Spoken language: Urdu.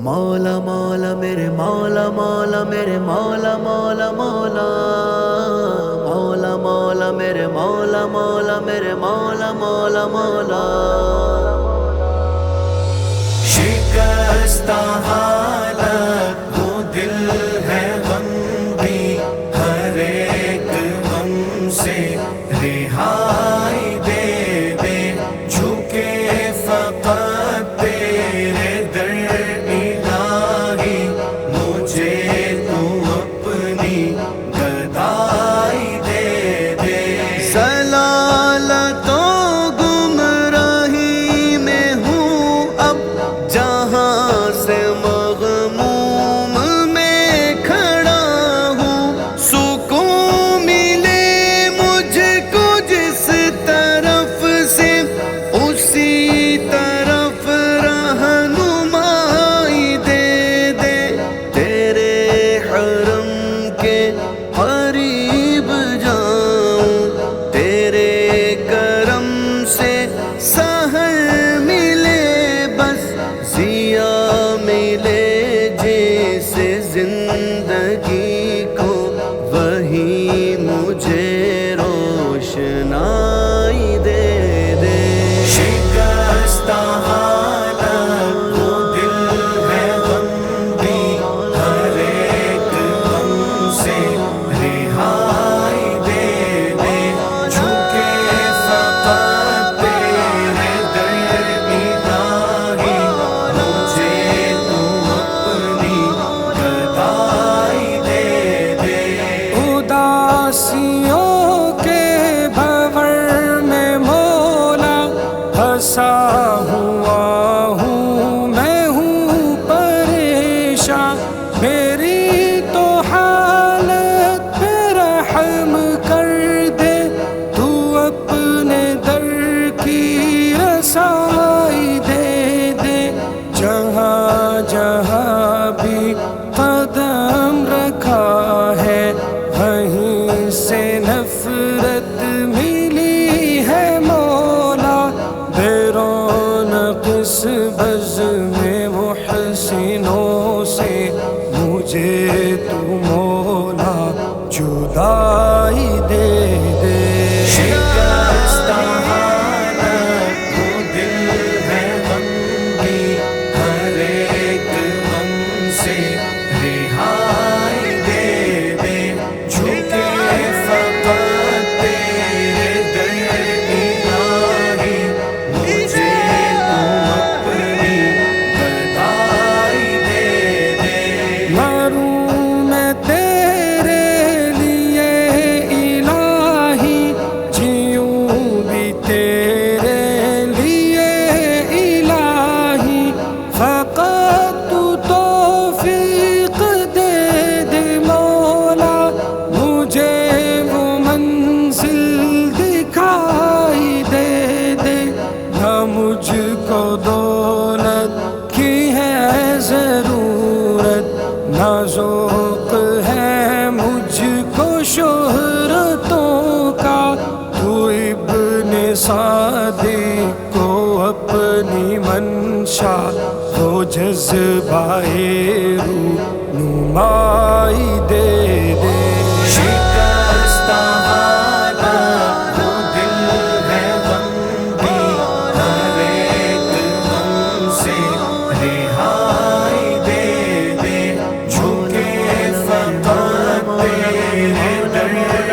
مولا مولا میرے مولا مولا میرے مولا مولا مولا مولا مولا میرے مولا مولا میرے مولا مولا مولا شکستہ حالت وہ دل ہے غم بھی ہر ایک غم سے رہائی دے دے جھکے فقط تیرے در الہی مجھے تو اپنی گدائی دے دے ضلالت و گمراہی میں ہوں اب جہاں سے مغموم میں کھڑا ہوں سکون ملے مجھ کو جس طرف سے اسی طرف رہنمائی دے دے تیرے حرم کے قریب جاؤں تیرے کرم سے سحر ملے بس ضیا ملے جیسے زندگی کو وہی مجھے روشنائی دے دے شکستہ حالت وہ دل ہے غم بھی ہر ایک غم سے رہائی دے دے جھکے فقط تیرے در الہی مجھے تو اپنی گدائی دے دے اداسیوں کے بھور میں مولا پھنسا ہوا ہوں میں ہوں پریشان میری تو حالت پہ رحم کر دے تو اپنے در کی رسائی دے دے جہاں جہاں بھی قدم رکھا ہے وہیں سے نفرت ملی ہے مولا بے رونق اس بزم محسنوں سے مجھے تو مولا جدائی دے دے شکستہ حالت وہ دل ہے غم بھی ہر ایک غم سے رہائی دے دے جھکے فقط تیرے در الہی مجھے تو اپنی گدائی دے دے مروں میں تیرے لیے الہی جیوں بھی تیرے لیے الہی فقط تو توفیق دے دے مولا مجھے وہ منزل دکھائی دے دے نہ مجھ کو دولت کی ہے ضرورت نہ ذوق ہے مجھ کو شہرتوں کا تو ابن صادق کو اپنی منشا وہ جذبۂ روح نمائی دے دے شکستہ حالت وہ دل ہے غم بھی ہر ایک غم سے رہائی دے دے جھکے فقط تیرے در